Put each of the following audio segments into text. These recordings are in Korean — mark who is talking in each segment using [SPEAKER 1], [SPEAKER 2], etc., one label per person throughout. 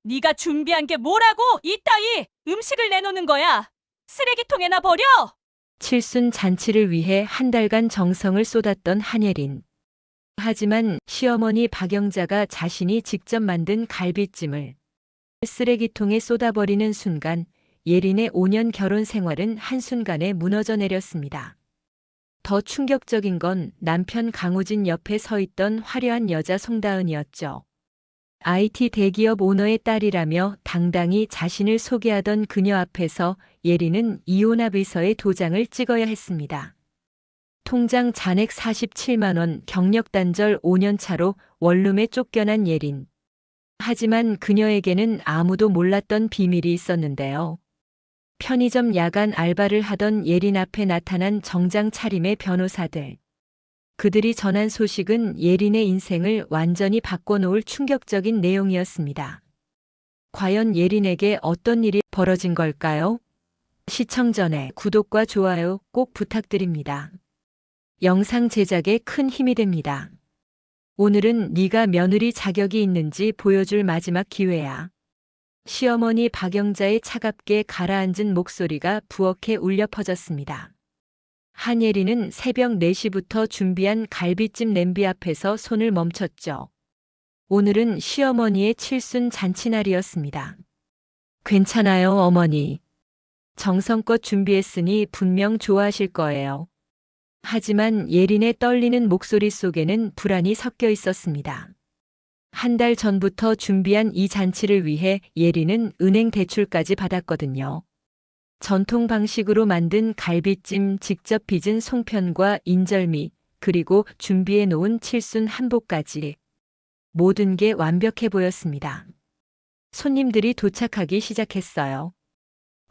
[SPEAKER 1] 네가 준비한 게 뭐라고 이따위 음식을 내놓는 거야? 쓰레기통에나 버려!
[SPEAKER 2] 칠순 잔치를 위해 한 달간 정성을 쏟았던 한예린. 하지만 시어머니 박영자가 자신이 직접 만든 갈비찜을 쓰레기통에 쏟아버리는 순간 예린의 5년 결혼 생활은 한순간에 무너져 내렸습니다. 더 충격적인 건 남편 강우진 옆에 서 있던 화려한 여자 송다은이었죠. IT 대기업 오너의 딸이라며 당당히 자신을 소개하던 그녀 앞에서 예린은 이혼합의서에 도장을 찍어야 했습니다. 통장 잔액 47만 원, 경력 단절 5년 차로 원룸에 쫓겨난 예린. 하지만 그녀에게는 아무도 몰랐던 비밀이 있었는데요. 편의점 야간 알바를 하던 예린 앞에 나타난 정장 차림의 변호사들. 그들이 전한 소식은 예린의 인생을 완전히 바꿔놓을 충격적인 내용이었습니다. 과연 예린에게 어떤 일이 벌어진 걸까요? 시청 전에 구독과 좋아요 꼭 부탁드립니다. 영상 제작에 큰 힘이 됩니다. 오늘은 네가 며느리 자격이 있는지 보여줄 마지막 기회야. 시어머니 박영자의 차갑게 가라앉은 목소리가 부엌에 울려 퍼졌습니다. 한예린은 새벽 4시부터 준비한 갈비찜 냄비 앞에서 손을 멈췄죠. 오늘은 시어머니의 칠순 잔치날이었습니다. 괜찮아요, 어머니. 정성껏 준비했으니 분명 좋아하실 거예요. 하지만 예린의 떨리는 목소리 속에는 불안이 섞여 있었습니다. 한 달 전부터 준비한 이 잔치를 위해 예린은 은행 대출까지 받았거든요. 전통 방식으로 만든 갈비찜, 직접 빚은 송편과 인절미, 그리고 준비해 놓은 칠순 한복까지. 모든 게 완벽해 보였습니다. 손님들이 도착하기 시작했어요.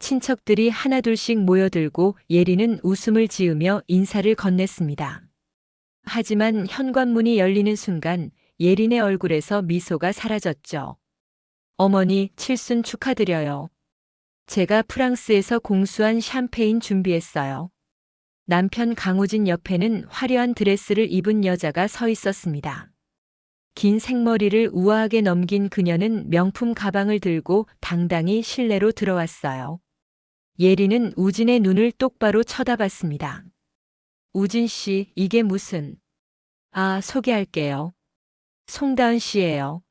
[SPEAKER 2] 친척들이 하나둘씩 모여들고 예린은 웃음을 지으며 인사를 건넸습니다. 하지만 현관문이 열리는 순간 예린의 얼굴에서 미소가 사라졌죠. 어머니, 칠순 축하드려요. 제가 프랑스에서 공수한 샴페인 준비했어요. 남편 강우진 옆에는 화려한 드레스를 입은 여자가 서 있었습니다. 긴 생머리를 우아하게 넘긴 그녀는 명품 가방을 들고 당당히 실내로 들어왔어요. 예린은 우진의 눈을 똑바로 쳐다봤습니다. 우진 씨, 이게 무슨... 소개할게요. 송다은 씨예요.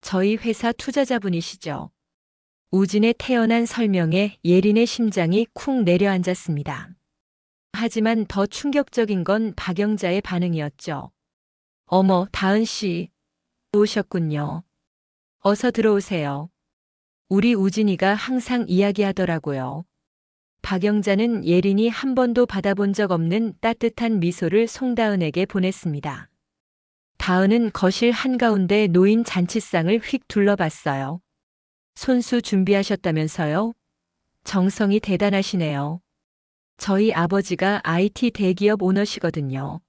[SPEAKER 2] 저희 회사 투자자분이시죠. 우진의 태연한 설명에 예린의 심장이 쿵 내려앉았습니다. 하지만 더 충격적인 건 박영자의 반응이었죠. 어머, 다은 씨. 오셨군요. 어서 들어오세요. 우리 우진이가 항상 이야기하더라고요. 박영자는 예린이 한 번도 받아본 적 없는 따뜻한 미소를 송다은에게 보냈습니다. 다은은 거실 한가운데 놓인 잔치상을 휙 둘러봤어요. 손수 준비하셨다면서요? 정성이 대단하시네요. 저희 아버지가 IT 대기업 오너시거든요.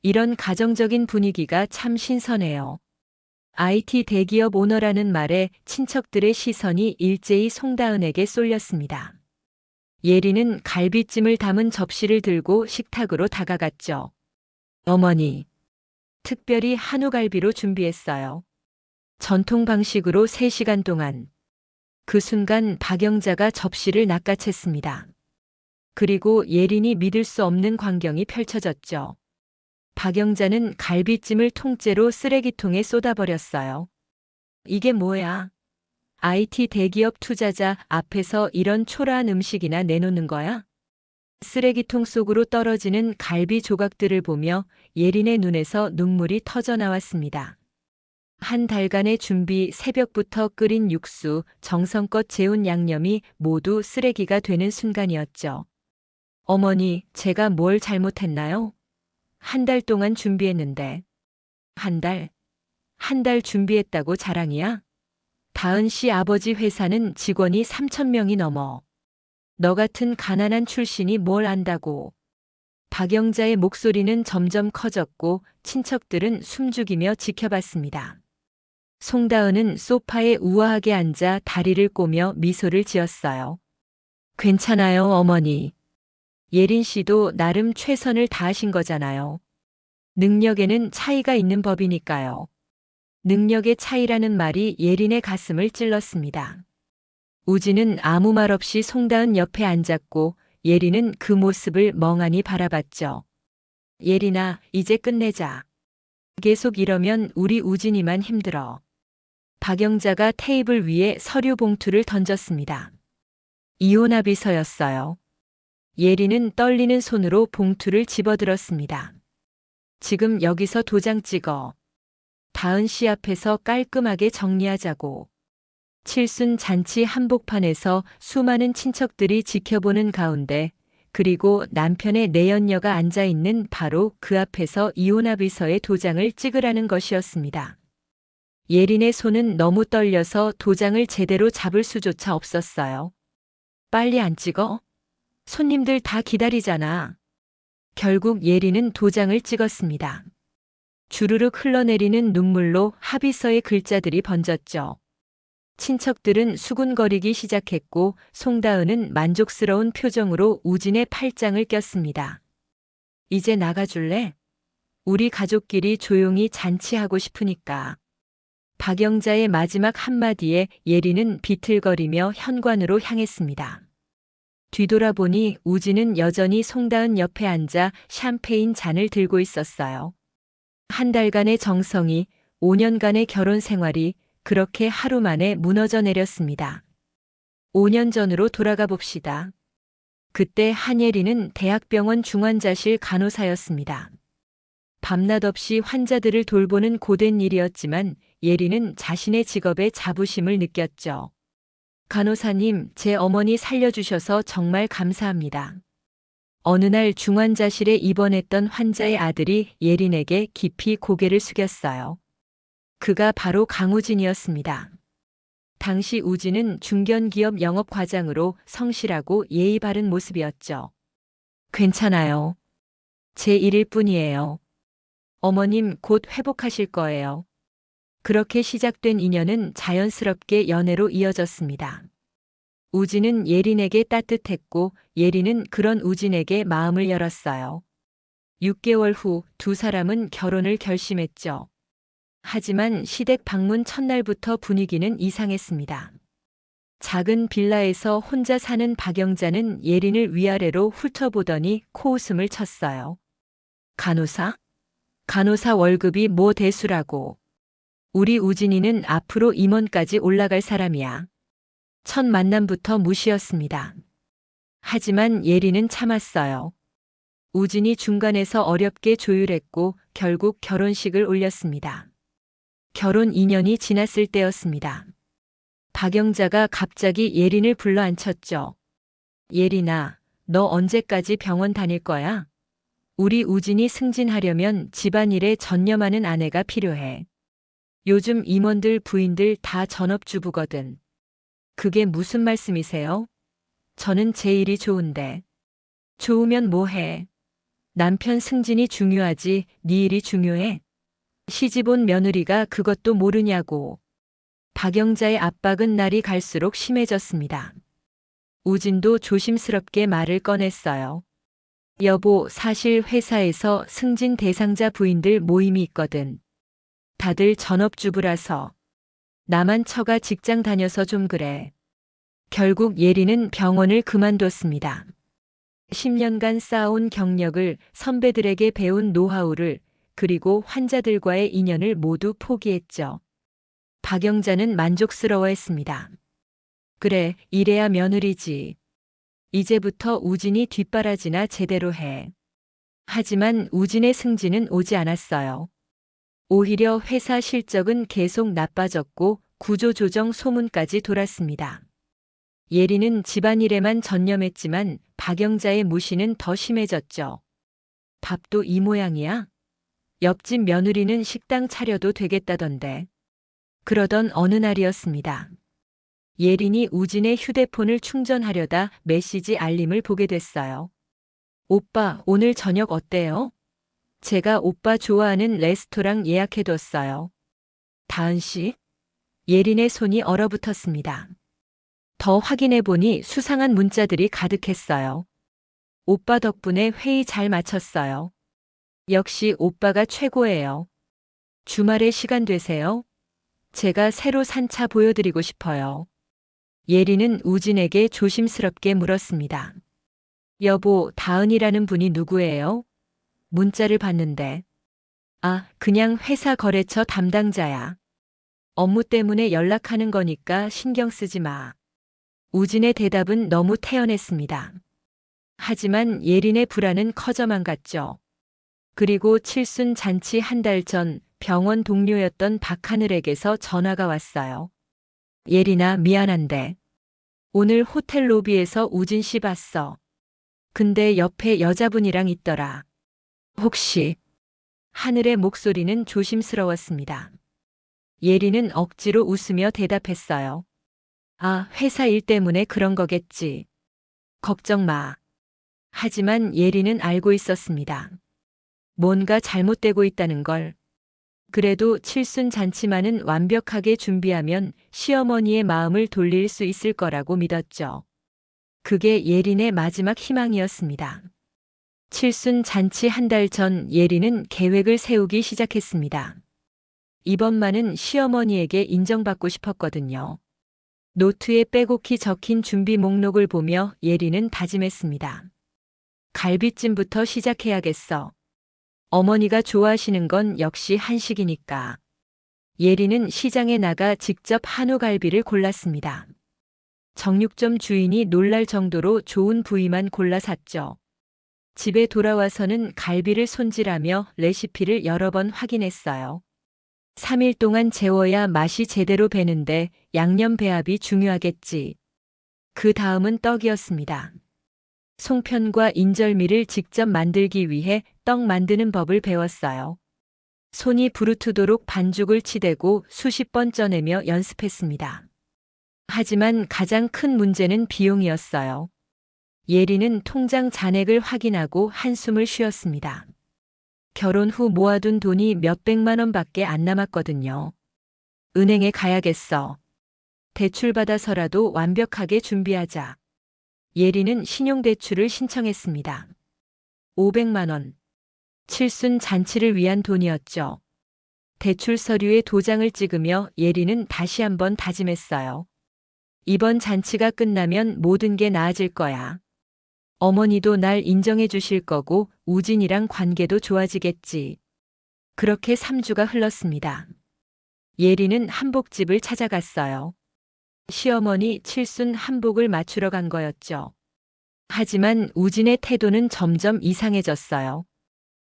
[SPEAKER 2] 이런 가정적인 분위기가 참 신선해요. IT 대기업 오너라는 말에 친척들의 시선이 일제히 송다은에게 쏠렸습니다. 예린은 갈비찜을 담은 접시를 들고 식탁으로 다가갔죠. 어머니, 특별히 한우갈비로 준비했어요. 전통 방식으로 3시간 동안. 그 순간 박영자가 접시를 낚아챘습니다. 그리고 예린이 믿을 수 없는 광경이 펼쳐졌죠. 박영자는 갈비찜을 통째로 쓰레기통에 쏟아버렸어요. 이게 뭐야? IT 대기업 투자자 앞에서 이런 초라한 음식이나 내놓는 거야? 쓰레기통 속으로 떨어지는 갈비 조각들을 보며 예린의 눈에서 눈물이 터져 나왔습니다. 한 달간의 준비, 새벽부터 끓인 육수, 정성껏 재운 양념이 모두 쓰레기가 되는 순간이었죠. 어머니, 제가 뭘 잘못했나요? 한 달 동안 준비했는데. 한 달 준비했다고 자랑이야? 다은 씨 아버지 회사는 직원이 3,000명이 넘어. 너 같은 가난한 출신이 뭘 안다고. 박영자의 목소리는 점점 커졌고 친척들은 숨죽이며 지켜봤습니다. 송다은은 소파에 우아하게 앉아 다리를 꼬며 미소를 지었어요. 괜찮아요, 어머니. 예린 씨도 나름 최선을 다하신 거잖아요. 능력에는 차이가 있는 법이니까요. 능력의 차이라는 말이 예린의 가슴을 찔렀습니다. 우진은 아무 말 없이 송다은 옆에 앉았고 예린은 그 모습을 멍하니 바라봤죠. 예린아, 이제 끝내자. 계속 이러면 우리 우진이만 힘들어. 박영자가 테이블 위에 서류 봉투를 던졌습니다. 이혼합의서였어요. 예린은 떨리는 손으로 봉투를 집어들었습니다. 지금 여기서 도장 찍어. 다은 씨 앞에서 깔끔하게 정리하자고. 칠순 잔치 한복판에서 수많은 친척들이 지켜보는 가운데 그리고 남편의 내연녀가 앉아있는 바로 그 앞에서 이혼합의서에 도장을 찍으라는 것이었습니다. 예린의 손은 너무 떨려서 도장을 제대로 잡을 수조차 없었어요. 빨리 안 찍어? 손님들 다 기다리잖아. 결국 예린은 도장을 찍었습니다. 주르륵 흘러내리는 눈물로 합의서의 글자들이 번졌죠. 친척들은 수군거리기 시작했고 송다은은 만족스러운 표정으로 우진의 팔짱을 꼈습니다. 이제 나가줄래? 우리 가족끼리 조용히 잔치하고 싶으니까. 박영자의 마지막 한마디에 예린은 비틀거리며 현관으로 향했습니다. 뒤돌아보니 우진은 여전히 송다은 옆에 앉아 샴페인 잔을 들고 있었어요. 한 달간의 정성이, 5년간의 결혼 생활이 그렇게 하루 만에 무너져 내렸습니다. 5년 전으로 돌아가 봅시다. 그때 한예린은 대학병원 중환자실 간호사였습니다. 밤낮 없이 환자들을 돌보는 고된 일이었지만 예린은 자신의 직업에 자부심을 느꼈죠. 간호사님, 제 어머니 살려주셔서 정말 감사합니다. 어느 날 중환자실에 입원했던 환자의 아들이 예린에게 깊이 고개를 숙였어요. 그가 바로 강우진이었습니다. 당시 우진은 중견기업 영업과장으로 성실하고 예의 바른 모습이었죠. 괜찮아요. 제 일일 뿐이에요. 어머님 곧 회복하실 거예요. 그렇게 시작된 인연은 자연스럽게 연애로 이어졌습니다. 우진은 예린에게 따뜻했고 예린은 그런 우진에게 마음을 열었어요. 6개월 후 두 사람은 결혼을 결심했죠. 하지만 시댁 방문 첫날부터 분위기는 이상했습니다. 작은 빌라에서 혼자 사는 박영자는 예린을 위아래로 훑어보더니 코웃음을 쳤어요. 간호사? 간호사 월급이 뭐 대수라고. 우리 우진이는 앞으로 임원까지 올라갈 사람이야. 첫 만남부터 무시였습니다. 하지만 예린은 참았어요. 우진이 중간에서 어렵게 조율했고 결국 결혼식을 올렸습니다. 결혼 2년이 지났을 때였습니다. 박영자가 갑자기 예린을 불러 앉혔죠. 예린아, 너 언제까지 병원 다닐 거야? 우리 우진이 승진하려면 집안일에 전념하는 아내가 필요해. 요즘 임원들 부인들 다 전업주부거든. 그게 무슨 말씀이세요? 저는 제 일이 좋은데. 좋으면 뭐해? 남편 승진이 중요하지 네 일이 중요해? 시집온 며느리가 그것도 모르냐고. 박영자의 압박은 날이 갈수록 심해졌습니다. 우진도 조심스럽게 말을 꺼냈어요. 여보, 사실 회사에서 승진 대상자 부인들 모임이 있거든. 다들 전업주부라서. 나만 처가 직장 다녀서 좀 그래. 결국 예린은 병원을 그만뒀습니다. 10년간 쌓아온 경력을, 선배들에게 배운 노하우를, 그리고 환자들과의 인연을 모두 포기했죠. 박영자는 만족스러워했습니다. 그래, 이래야 며느리지. 이제부터 우진이 뒷바라지나 제대로 해. 하지만 우진의 승진은 오지 않았어요. 오히려 회사 실적은 계속 나빠졌고 구조조정 소문까지 돌았습니다. 예린은 집안일에만 전념했지만 박영자의 무시는 더 심해졌죠. 밥도 이 모양이야? 옆집 며느리는 식당 차려도 되겠다던데. 그러던 어느 날이었습니다. 예린이 우진의 휴대폰을 충전하려다 메시지 알림을 보게 됐어요. 오빠, 오늘 저녁 어때요? 제가 오빠 좋아하는 레스토랑 예약해뒀어요. 다은 씨? 예린의 손이 얼어붙었습니다. 더 확인해보니 수상한 문자들이 가득했어요. 오빠 덕분에 회의 잘 마쳤어요. 역시 오빠가 최고예요. 주말에 시간 되세요? 제가 새로 산 차 보여드리고 싶어요. 예리는 우진에게 조심스럽게 물었습니다. 여보, 다은이라는 분이 누구예요? 문자를 봤는데. 아, 그냥 회사 거래처 담당자야. 업무 때문에 연락하는 거니까 신경 쓰지 마. 우진의 대답은 너무 태연했습니다. 하지만 예린의 불안은 커져만 갔죠. 그리고 칠순 잔치 한 달 전 병원 동료였던 박하늘에게서 전화가 왔어요. 예린아, 미안한데. 오늘 호텔 로비에서 우진 씨 봤어. 근데 옆에 여자분이랑 있더라. 혹시? 하늘의 목소리는 조심스러웠습니다. 예린은 억지로 웃으며 대답했어요. 아, 회사 일 때문에 그런 거겠지. 걱정 마. 하지만 예린은 알고 있었습니다. 뭔가 잘못되고 있다는 걸. 그래도 칠순 잔치만은 완벽하게 준비하면 시어머니의 마음을 돌릴 수 있을 거라고 믿었죠. 그게 예린의 마지막 희망이었습니다. 칠순 잔치 한 달 전 예린은 계획을 세우기 시작했습니다. 이번만은 시어머니에게 인정받고 싶었거든요. 노트에 빼곡히 적힌 준비 목록을 보며 예린은 다짐했습니다. 갈비찜부터 시작해야겠어. 어머니가 좋아하시는 건 역시 한식이니까. 예린은 시장에 나가 직접 한우갈비를 골랐습니다. 정육점 주인이 놀랄 정도로 좋은 부위만 골라 샀죠. 집에 돌아와서는 갈비를 손질하며 레시피를 여러 번 확인했어요. 3일 동안 재워야 맛이 제대로 배는데 양념 배합이 중요하겠지. 그 다음은 떡이었습니다. 송편과 인절미를 직접 만들기 위해 떡 만드는 법을 배웠어요. 손이 부르트도록 반죽을 치대고 수십 번 쪄내며 연습했습니다. 하지만 가장 큰 문제는 비용이었어요. 예린은 통장 잔액을 확인하고 한숨을 쉬었습니다. 결혼 후 모아둔 돈이 몇백만 원밖에 안 남았거든요. 은행에 가야겠어. 대출받아서라도 완벽하게 준비하자. 예린은 신용대출을 신청했습니다. 500만 원. 칠순 잔치를 위한 돈이었죠. 대출 서류에 도장을 찍으며 예린은 다시 한번 다짐했어요. 이번 잔치가 끝나면 모든 게 나아질 거야. 어머니도 날 인정해 주실 거고 우진이랑 관계도 좋아지겠지. 그렇게 3주가 흘렀습니다. 예린은 한복집을 찾아갔어요. 시어머니 칠순 한복을 맞추러 간 거였죠. 하지만 우진의 태도는 점점 이상해졌어요.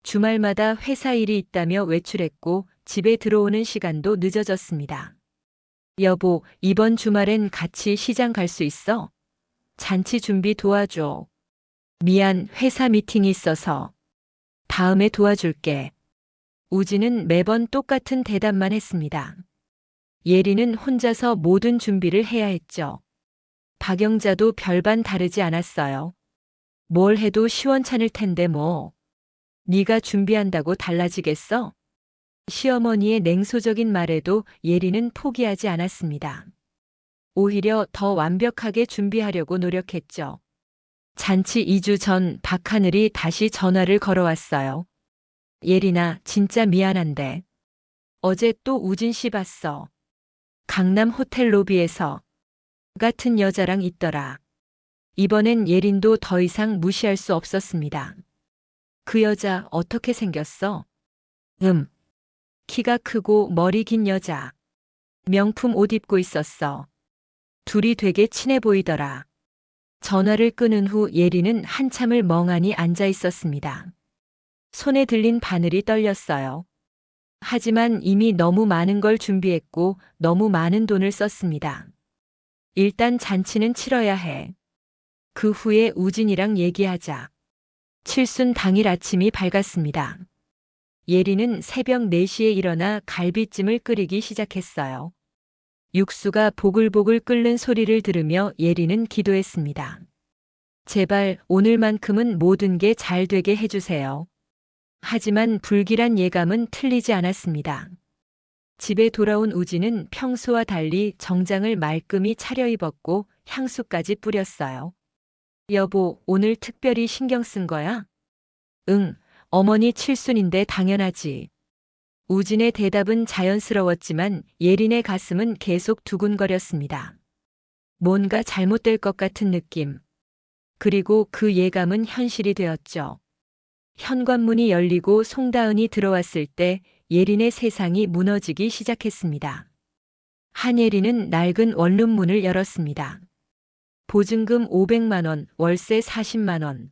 [SPEAKER 2] 주말마다 회사 일이 있다며 외출했고 집에 들어오는 시간도 늦어졌습니다. 여보, 이번 주말엔 같이 시장 갈 수 있어? 잔치 준비 도와줘. 미안, 회사 미팅이 있어서. 다음에 도와줄게. 우진은 매번 똑같은 대답만 했습니다. 예린은 혼자서 모든 준비를 해야 했죠. 박영자도 별반 다르지 않았어요. 뭘 해도 시원찮을 텐데 뭐. 네가 준비한다고 달라지겠어? 시어머니의 냉소적인 말에도 예린은 포기하지 않았습니다. 오히려 더 완벽하게 준비하려고 노력했죠. 잔치 2주 전 박하늘이 다시 전화를 걸어왔어요. 예린아, 진짜 미안한데. 어제 또 우진 씨 봤어. 강남 호텔 로비에서. 같은 여자랑 있더라. 이번엔 예린도 더 이상 무시할 수 없었습니다. 그 여자 어떻게 생겼어? 키가 크고 머리 긴 여자. 명품 옷 입고 있었어. 둘이 되게 친해 보이더라. 전화를 끊은 후 예린은 한참을 멍하니 앉아 있었습니다. 손에 들린 바늘이 떨렸어요. 하지만 이미 너무 많은 걸 준비했고 너무 많은 돈을 썼습니다. 일단 잔치는 치러야 해. 그 후에 우진이랑 얘기하자. 칠순 당일 아침이 밝았습니다. 예린은 새벽 4시에 일어나 갈비찜을 끓이기 시작했어요. 육수가 보글보글 끓는 소리를 들으며 예린은 기도했습니다. 제발 오늘만큼은 모든 게 잘 되게 해주세요. 하지만 불길한 예감은 틀리지 않았습니다. 집에 돌아온 우진은 평소와 달리 정장을 말끔히 차려입었고 향수까지 뿌렸어요. 여보, 오늘 특별히 신경 쓴 거야? 응, 어머니 칠순인데 당연하지. 우진의 대답은 자연스러웠지만 예린의 가슴은 계속 두근거렸습니다. 뭔가 잘못될 것 같은 느낌. 그리고 그 예감은 현실이 되었죠. 현관문이 열리고 송다은이 들어왔을 때 예린의 세상이 무너지기 시작했습니다. 한예린은 낡은 원룸문을 열었습니다. 보증금 500만 원, 월세 40만 원.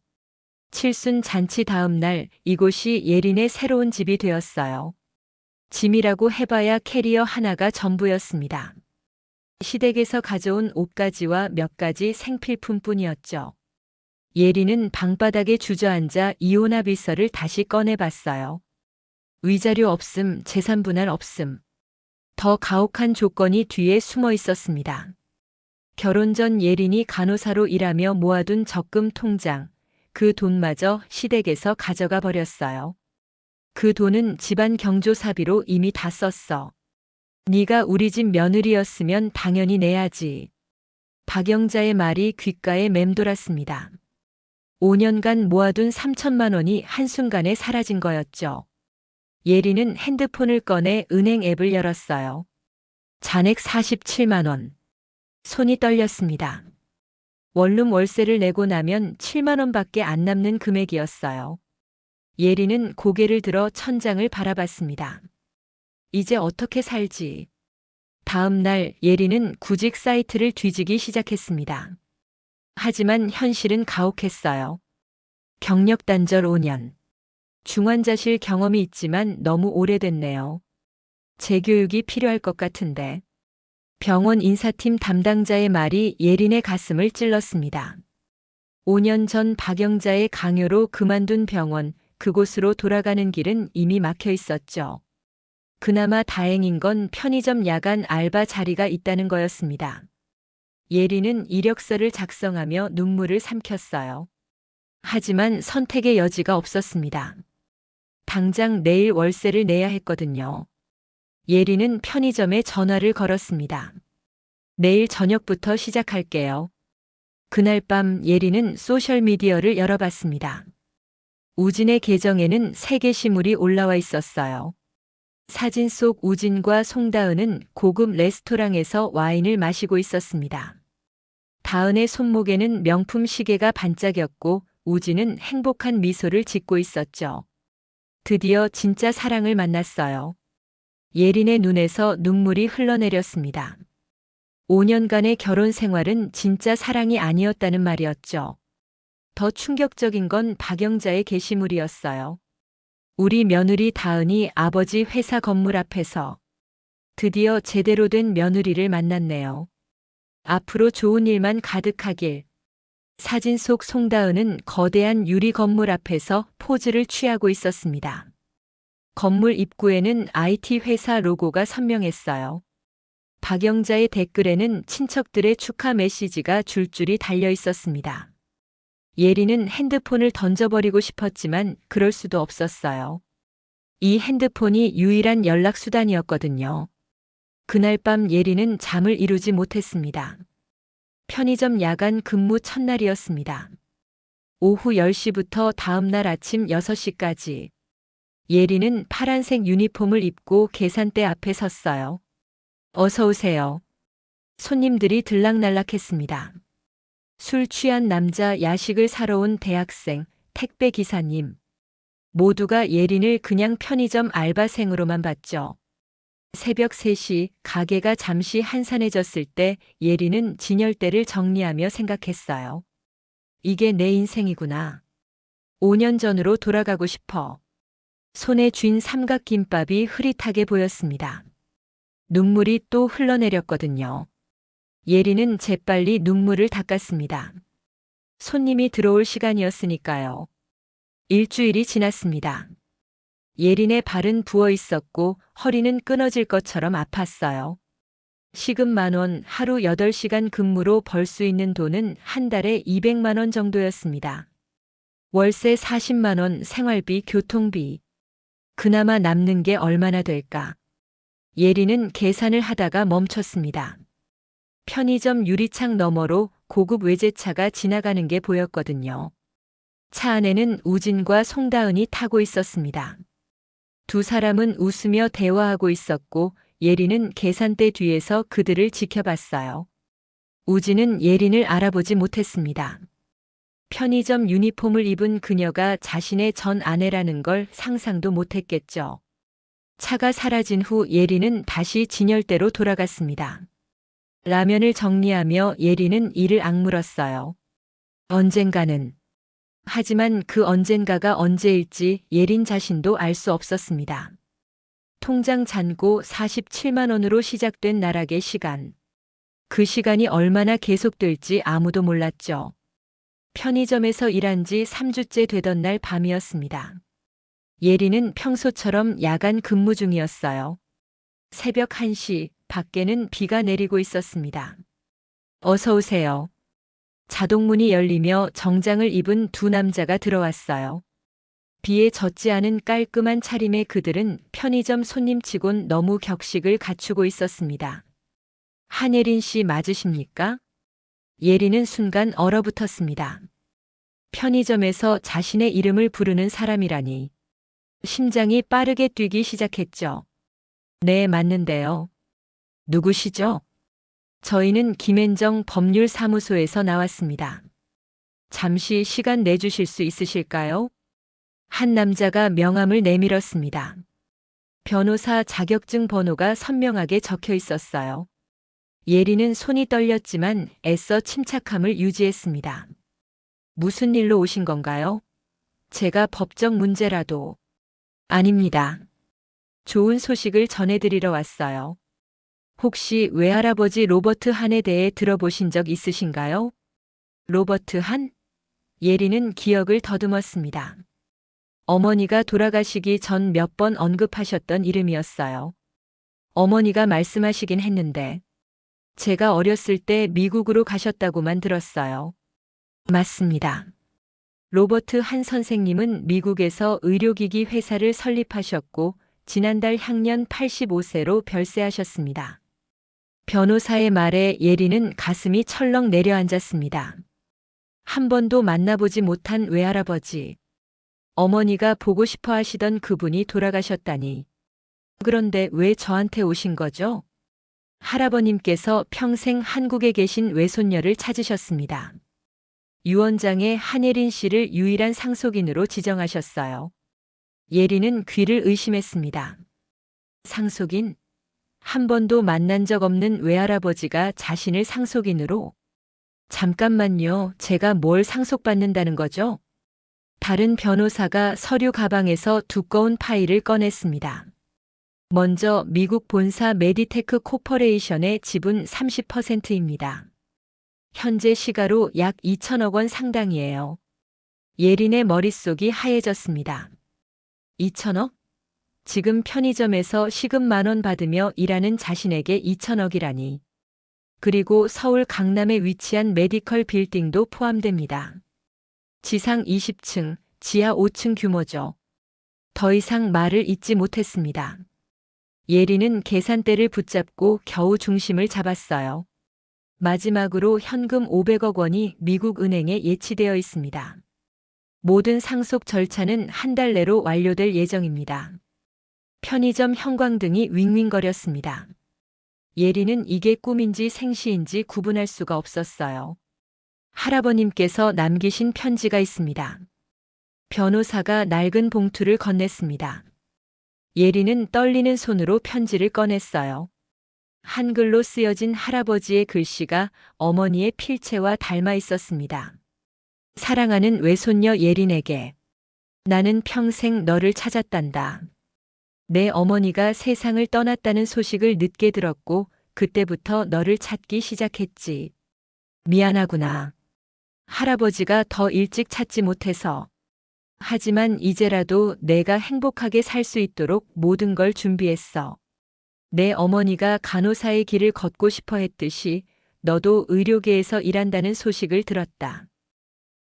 [SPEAKER 2] 칠순 잔치 다음 날 이곳이 예린의 새로운 집이 되었어요. 짐이라고 해봐야 캐리어 하나가 전부였습니다. 시댁에서 가져온 옷가지와 몇 가지 생필품뿐이었죠. 예린은 방바닥에 주저앉아 이혼합의서를 다시 꺼내봤어요. 위자료 없음, 재산 분할 없음. 더 가혹한 조건이 뒤에 숨어 있었습니다. 결혼 전 예린이 간호사로 일하며 모아둔 적금 통장, 그 돈마저 시댁에서 가져가 버렸어요. 그 돈은 집안 경조사비로 이미 다 썼어. 네가 우리 집 며느리였으면 당연히 내야지. 박영자의 말이 귓가에 맴돌았습니다. 5년간 모아둔 3천만 원이 한순간에 사라진 거였죠. 예린은 핸드폰을 꺼내 은행 앱을 열었어요. 잔액 47만 원. 손이 떨렸습니다. 원룸 월세를 내고 나면 7만 원밖에 안 남는 금액이었어요. 예린은 고개를 들어 천장을 바라봤습니다. 이제 어떻게 살지? 다음 날 예린은 구직 사이트를 뒤지기 시작했습니다. 하지만 현실은 가혹했어요. 경력 단절 5년. 중환자실 경험이 있지만 너무 오래됐네요. 재교육이 필요할 것 같은데. 병원 인사팀 담당자의 말이 예린의 가슴을 찔렀습니다. 5년 전 박영자의 강요로 그만둔 병원, 그곳으로 돌아가는 길은 이미 막혀 있었죠. 그나마 다행인 건 편의점 야간 알바 자리가 있다는 거였습니다. 예린은 이력서를 작성하며 눈물을 삼켰어요. 하지만 선택의 여지가 없었습니다. 당장 내일 월세를 내야 했거든요. 예린은 편의점에 전화를 걸었습니다. 내일 저녁부터 시작할게요. 그날 밤 예린은 소셜미디어를 열어봤습니다. 우진의 계정에는 세 게시물이 올라와 있었어요. 사진 속 우진과 송다은은 고급 레스토랑에서 와인을 마시고 있었습니다. 다은의 손목에는 명품 시계가 반짝였고 우진은 행복한 미소를 짓고 있었죠. 드디어 진짜 사랑을 만났어요. 예린의 눈에서 눈물이 흘러내렸습니다. 5년간의 결혼 생활은 진짜 사랑이 아니었다는 말이었죠. 더 충격적인 건 박영자의 게시물이었어요. 우리 며느리 다은이 아버지 회사 건물 앞에서 드디어 제대로 된 며느리를 만났네요. 앞으로 좋은 일만 가득하길. 사진 속 송다은은 거대한 유리 건물 앞에서 포즈를 취하고 있었습니다. 건물 입구에는 IT 회사 로고가 선명했어요. 박영자의 댓글에는 친척들의 축하 메시지가 줄줄이 달려 있었습니다. 예린은 핸드폰을 던져버리고 싶었지만 그럴 수도 없었어요. 이 핸드폰이 유일한 연락수단이었거든요. 그날 밤 예린은 잠을 이루지 못했습니다. 편의점 야간 근무 첫날이었습니다. 오후 10시부터 다음 날 아침 6시까지. 예린은 파란색 유니폼을 입고 계산대 앞에 섰어요. 어서 오세요. 손님들이 들락날락했습니다. 술 취한 남자, 야식을 사러 온 대학생, 택배 기사님. 모두가 예린을 그냥 편의점 알바생으로만 봤죠. 새벽 3시 가게가 잠시 한산해졌을 때 예린은 진열대를 정리하며 생각했어요. 이게 내 인생이구나. 5년 전으로 돌아가고 싶어. 손에 쥔 삼각김밥이 흐릿하게 보였습니다. 눈물이 또 흘러내렸거든요. 예린은 재빨리 눈물을 닦았습니다. 손님이 들어올 시간이었으니까요. 일주일이 지났습니다. 예린의 발은 부어 있었고 허리는 끊어질 것처럼 아팠어요. 시급 10,000원, 하루 8시간 근무로 벌 수 있는 돈은 한 달에 200만 원 정도였습니다. 월세 40만 원, 생활비, 교통비. 그나마 남는 게 얼마나 될까? 예린은 계산을 하다가 멈췄습니다. 편의점 유리창 너머로 고급 외제차가 지나가는 게 보였거든요. 차 안에는 우진과 송다은이 타고 있었습니다. 두 사람은 웃으며 대화하고 있었고 예린은 계산대 뒤에서 그들을 지켜봤어요. 우진은 예린을 알아보지 못했습니다. 편의점 유니폼을 입은 그녀가 자신의 전 아내라는 걸 상상도 못했겠죠. 차가 사라진 후 예린은 다시 진열대로 돌아갔습니다. 라면을 정리하며 예린은 이를 악물었어요. 언젠가는. 하지만 그 언젠가가 언제일지 예린 자신도 알 수 없었습니다. 통장 잔고 47만 원으로 시작된 나락의 시간. 그 시간이 얼마나 계속될지 아무도 몰랐죠. 편의점에서 일한 지 3주째 되던 날 밤이었습니다. 예린은 평소처럼 야간 근무 중이었어요. 새벽 1시, 밖에는 비가 내리고 있었습니다. 어서 오세요. 자동문이 열리며 정장을 입은 두 남자가 들어왔어요. 비에 젖지 않은 깔끔한 차림의 그들은 편의점 손님치곤 너무 격식을 갖추고 있었습니다. 한예린 씨 맞으십니까? 예린은 순간 얼어붙었습니다. 편의점에서 자신의 이름을 부르는 사람이라니. 심장이 빠르게 뛰기 시작했죠. 네, 맞는데요. 누구시죠? 저희는 김앤정 법률사무소에서 나왔습니다. 잠시 시간 내주실 수 있으실까요? 한 남자가 명함을 내밀었습니다. 변호사 자격증 번호가 선명하게 적혀 있었어요. 예린은 손이 떨렸지만 애써 침착함을 유지했습니다. 무슨 일로 오신 건가요? 제가 법적 문제라도. 아닙니다. 좋은 소식을 전해드리러 왔어요. 혹시 외할아버지 로버트 한에 대해 들어보신 적 있으신가요? 로버트 한? 예린은 기억을 더듬었습니다. 어머니가 돌아가시기 전 몇 번 언급하셨던 이름이었어요. 어머니가 말씀하시긴 했는데 제가 어렸을 때 미국으로 가셨다고만 들었어요. 맞습니다. 로버트 한 선생님은 미국에서 의료기기 회사를 설립하셨고 지난달 향년 85세로 별세하셨습니다. 변호사의 말에 예린은 가슴이 철렁 내려앉았습니다. 한 번도 만나보지 못한 외할아버지. 어머니가 보고 싶어 하시던 그분이 돌아가셨다니. 그런데 왜 저한테 오신 거죠? 할아버님께서 평생 한국에 계신 외손녀를 찾으셨습니다. 유언장에 한예린 씨를 유일한 상속인으로 지정하셨어요. 예린은 귀를 의심했습니다. 상속인? 한 번도 만난 적 없는 외할아버지가 자신을 상속인으로? 잠깐만요, 제가 뭘 상속받는다는 거죠? 다른 변호사가 서류 가방에서 두꺼운 파일을 꺼냈습니다. 먼저 미국 본사 메디테크 코퍼레이션의 지분 30%입니다. 현재 시가로 약 2천억 원 상당이에요. 예린의 머릿속이 하얘졌습니다. 2천억? 지금 편의점에서 시급 10,000원 받으며 일하는 자신에게 2천억이라니. 그리고 서울 강남에 위치한 메디컬 빌딩도 포함됩니다. 지상 20층, 지하 5층 규모죠. 더 이상 말을 잇지 못했습니다. 예린은 계산대를 붙잡고 겨우 중심을 잡았어요. 마지막으로 현금 500억 원이 미국 은행에 예치되어 있습니다. 모든 상속 절차는 한 달 내로 완료될 예정입니다. 편의점 형광등이 윙윙거렸습니다. 예린은 이게 꿈인지 생시인지 구분할 수가 없었어요. 할아버님께서 남기신 편지가 있습니다. 변호사가 낡은 봉투를 건넸습니다. 예린은 떨리는 손으로 편지를 꺼냈어요. 한글로 쓰여진 할아버지의 글씨가 어머니의 필체와 닮아 있었습니다. 사랑하는 외손녀 예린에게. 나는 평생 너를 찾았단다. 내 어머니가 세상을 떠났다는 소식을 늦게 들었고 그때부터 너를 찾기 시작했지. 미안하구나. 할아버지가 더 일찍 찾지 못해서. 하지만 이제라도 내가 행복하게 살 수 있도록 모든 걸 준비했어. 내 어머니가 간호사의 길을 걷고 싶어 했듯이 너도 의료계에서 일한다는 소식을 들었다.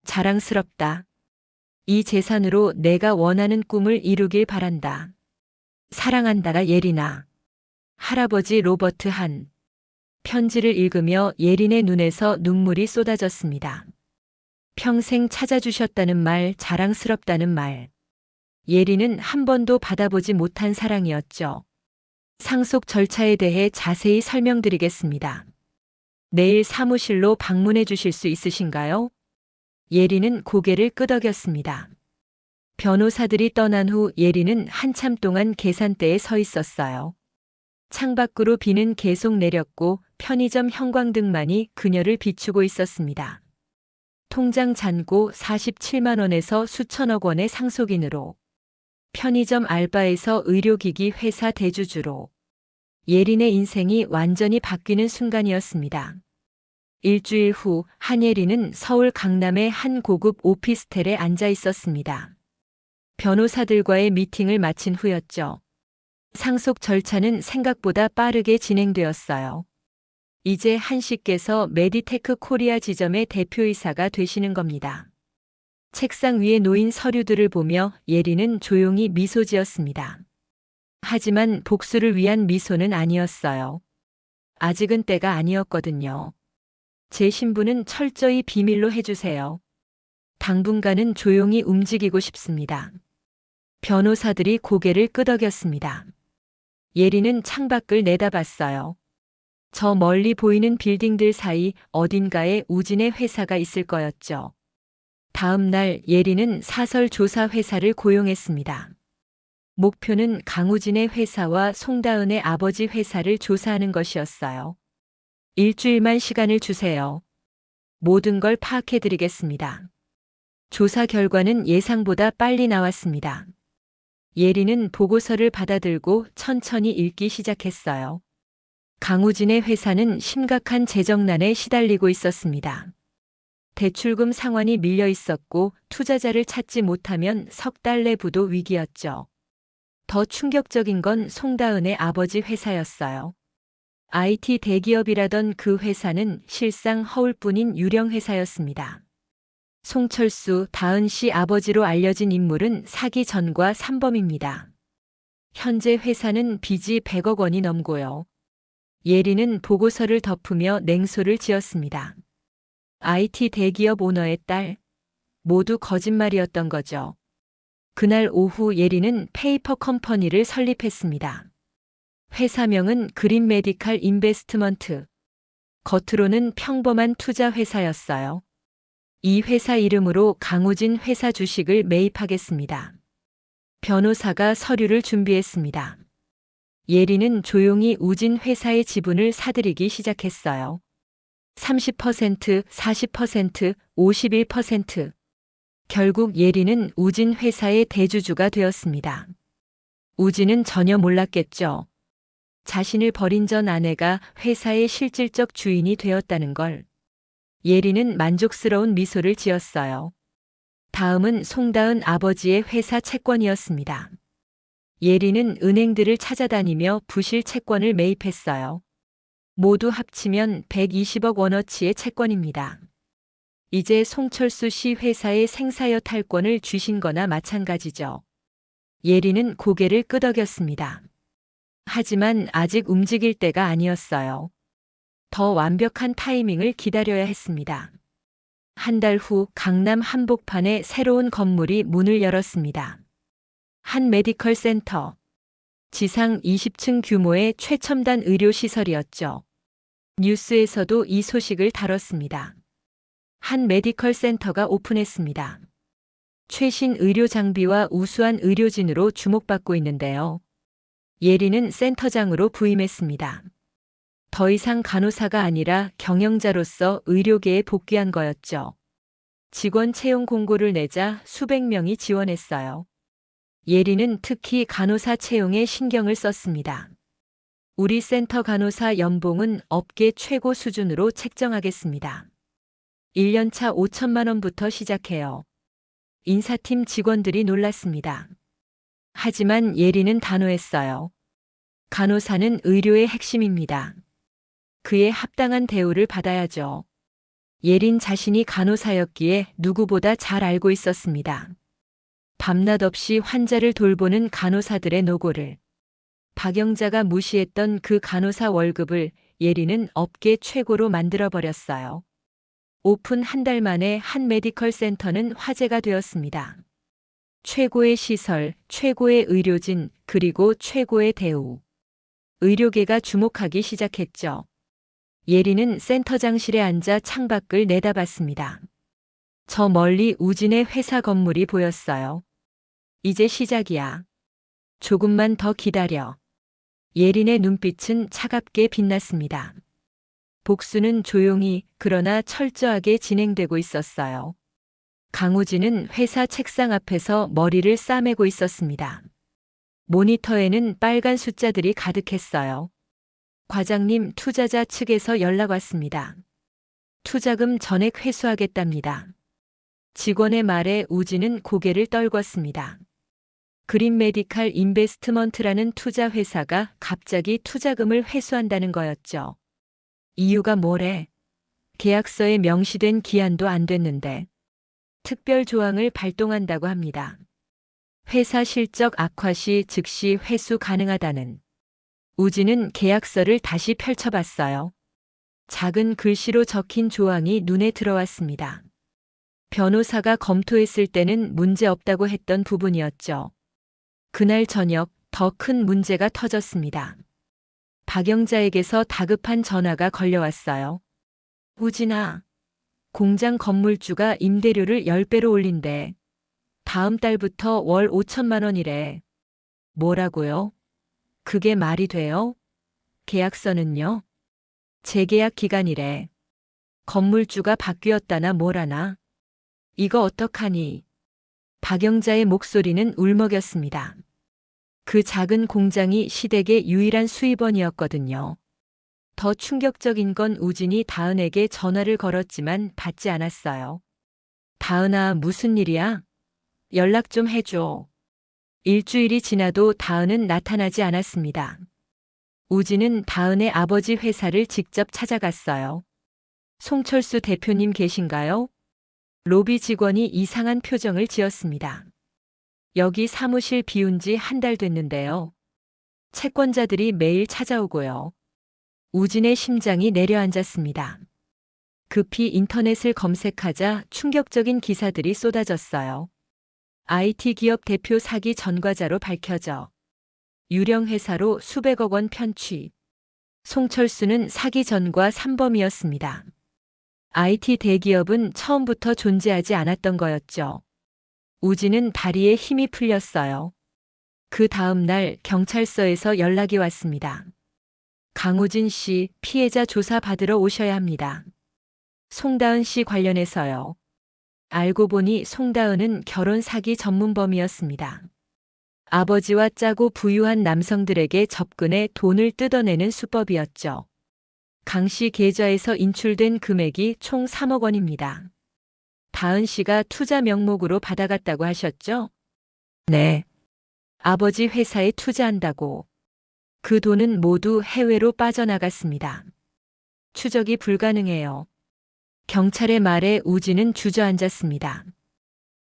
[SPEAKER 2] 자랑스럽다. 이 재산으로 내가 원하는 꿈을 이루길 바란다. 사랑한다, 예린아. 할아버지 로버트 한. 편지를 읽으며 예린의 눈에서 눈물이 쏟아졌습니다. 평생 찾아주셨다는 말, 자랑스럽다는 말. 예린은 한 번도 받아보지 못한 사랑이었죠. 상속 절차에 대해 자세히 설명드리겠습니다. 내일 사무실로 방문해 주실 수 있으신가요? 예린은 고개를 끄덕였습니다. 변호사들이 떠난 후 예린은 한참 동안 계산대에 서 있었어요. 창밖으로 비는 계속 내렸고 편의점 형광등만이 그녀를 비추고 있었습니다. 통장 잔고 47만 원에서 수천억 원의 상속인으로, 편의점 알바에서 의료기기 회사 대주주로, 예린의 인생이 완전히 바뀌는 순간이었습니다. 일주일 후 한예린은 서울 강남의 한 고급 오피스텔에 앉아 있었습니다. 변호사들과의 미팅을 마친 후였죠. 상속 절차는 생각보다 빠르게 진행되었어요. 이제 한 씨께서 메디테크 코리아 지점의 대표이사가 되시는 겁니다. 책상 위에 놓인 서류들을 보며 예린은 조용히 미소 지었습니다. 하지만 복수를 위한 미소는 아니었어요. 아직은 때가 아니었거든요. 제 신분은 철저히 비밀로 해주세요. 당분간은 조용히 움직이고 싶습니다. 변호사들이 고개를 끄덕였습니다. 예린은 창밖을 내다봤어요. 저 멀리 보이는 빌딩들 사이 어딘가에 우진의 회사가 있을 거였죠. 다음 날 예린은 사설 조사 회사를 고용했습니다. 목표는 강우진의 회사와 송다은의 아버지 회사를 조사하는 것이었어요. 일주일만 시간을 주세요. 모든 걸 파악해드리겠습니다. 조사 결과는 예상보다 빨리 나왔습니다. 예린은 보고서를 받아들고 천천히 읽기 시작했어요. 강우진의 회사는 심각한 재정난에 시달리고 있었습니다. 대출금 상환이 밀려 있었고 투자자를 찾지 못하면 석 달 내 부도 위기였죠. 더 충격적인 건 송다은의 아버지 회사였어요. IT 대기업이라던 그 회사는 실상 허울뿐인 유령 회사였습니다. 송철수, 다은 씨 아버지로 알려진 인물은 사기 전과 산범입니다. 현재 회사는 빚이 100억 원이 넘고요. 예린은 보고서를 덮으며 냉소를 지었습니다. IT 대기업 오너의 딸, 모두 거짓말이었던 거죠. 그날 오후 예린은 페이퍼 컴퍼니를 설립했습니다. 회사명은 그린 메디칼 인베스트먼트. 겉으로는 평범한 투자 회사였어요. 이 회사 이름으로 강우진 회사 주식을 매입하겠습니다. 변호사가 서류를 준비했습니다. 예린은 조용히 우진 회사의 지분을 사들이기 시작했어요. 30%, 40%, 51%. 결국 예린은 우진 회사의 대주주가 되었습니다. 우진은 전혀 몰랐겠죠. 자신을 버린 전 아내가 회사의 실질적 주인이 되었다는 걸. 예린은 만족스러운 미소를 지었어요. 다음은 송다은 아버지의 회사 채권이었습니다. 예린은 은행들을 찾아다니며 부실 채권을 매입했어요. 모두 합치면 120억 원어치의 채권입니다. 이제 송철수 씨 회사의 생사여 탈권을 쥐신 거나 마찬가지죠. 예린은 고개를 끄덕였습니다. 하지만 아직 움직일 때가 아니었어요. 더 완벽한 타이밍을 기다려야 했습니다. 한 달 후 강남 한복판에 새로운 건물이 문을 열었습니다. 한 메디컬 센터. 지상 20층 규모의 최첨단 의료시설이었죠. 뉴스에서도 이 소식을 다뤘습니다. 한 메디컬 센터가 오픈했습니다. 최신 의료 장비와 우수한 의료진으로 주목받고 있는데요. 예린은 센터장으로 부임했습니다. 더 이상 간호사가 아니라 경영자로서 의료계에 복귀한 거였죠. 직원 채용 공고를 내자 수백 명이 지원했어요. 예린은 특히 간호사 채용에 신경을 썼습니다. 우리 센터 간호사 연봉은 업계 최고 수준으로 책정하겠습니다. 1년차 5천만 원부터 시작해요. 인사팀 직원들이 놀랐습니다. 하지만 예린은 단호했어요. 간호사는 의료의 핵심입니다. 그에 합당한 대우를 받아야죠. 예린 자신이 간호사였기에 누구보다 잘 알고 있었습니다. 밤낮 없이 환자를 돌보는 간호사들의 노고를, 박영자가 무시했던 그 간호사 월급을 예린은 업계 최고로 만들어버렸어요. 오픈 한 달 만에 한 메디컬 센터는 화제가 되었습니다. 최고의 시설, 최고의 의료진, 그리고 최고의 대우. 의료계가 주목하기 시작했죠. 예리는 센터장실에 앉아 창밖을 내다봤습니다. 저 멀리 우진의 회사 건물이 보였어요. 이제 시작이야. 조금만 더 기다려. 예린의 눈빛은 차갑게 빛났습니다. 복수는 조용히 그러나 철저하게 진행되고 있었어요. 강우진은 회사 책상 앞에서 머리를 싸매고 있었습니다. 모니터에는 빨간 숫자들이 가득했어요. 과장님, 투자자 측에서 연락 왔습니다. 투자금 전액 회수하겠답니다. 직원의 말에 우진은 고개를 떨궜습니다. 그린 메디칼 인베스트먼트라는 투자 회사가 갑자기 투자금을 회수한다는 거였죠. 이유가 뭐래? 계약서에 명시된 기한도 안 됐는데 특별 조항을 발동한다고 합니다. 회사 실적 악화 시 즉시 회수 가능하다는. 우진은 계약서를 다시 펼쳐봤어요. 작은 글씨로 적힌 조항이 눈에 들어왔습니다. 변호사가 검토했을 때는 문제 없다고 했던 부분이었죠. 그날 저녁 더 큰 문제가 터졌습니다. 박영자에게서 다급한 전화가 걸려왔어요. 우진아, 공장 건물주가 임대료를 10배로 올린대. 다음 달부터 월 5천만 원이래. 뭐라고요? 그게 말이 돼요? 계약서는요? 재계약 기간이래. 건물주가 바뀌었다나 뭐라나? 이거 어떡하니? 박영자의 목소리는 울먹였습니다. 그 작은 공장이 시댁의 유일한 수입원이었거든요. 더 충격적인 건 우진이 다은에게 전화를 걸었지만 받지 않았어요. 다은아, 무슨 일이야? 연락 좀 해줘. 일주일이 지나도 다은은 나타나지 않았습니다. 우진은 다은의 아버지 회사를 직접 찾아갔어요. 송철수 대표님 계신가요? 로비 직원이 이상한 표정을 지었습니다. 여기 사무실 비운 지 한 달 됐는데요. 채권자들이 매일 찾아오고요. 우진의 심장이 내려앉았습니다. 급히 인터넷을 검색하자 충격적인 기사들이 쏟아졌어요. IT 기업 대표 사기 전과자로 밝혀져. 유령 회사로 수백억 원 편취. 송철수는 사기 전과 3범이었습니다. IT 대기업은 처음부터 존재하지 않았던 거였죠. 우진은 다리에 힘이 풀렸어요. 그 다음 날 경찰서에서 연락이 왔습니다. 강우진 씨, 피해자 조사 받으러 오셔야 합니다. 송다은 씨 관련해서요. 알고 보니 송다은은 결혼 사기 전문범이었습니다. 아버지와 짜고 부유한 남성들에게 접근해 돈을 뜯어내는 수법이었죠. 강 씨 계좌에서 인출된 금액이 총 3억 원입니다. 다은 씨가 투자 명목으로 받아갔다고 하셨죠? 네. 아버지 회사에 투자한다고. 그 돈은 모두 해외로 빠져나갔습니다. 추적이 불가능해요. 경찰의 말에 우진은 주저앉았습니다.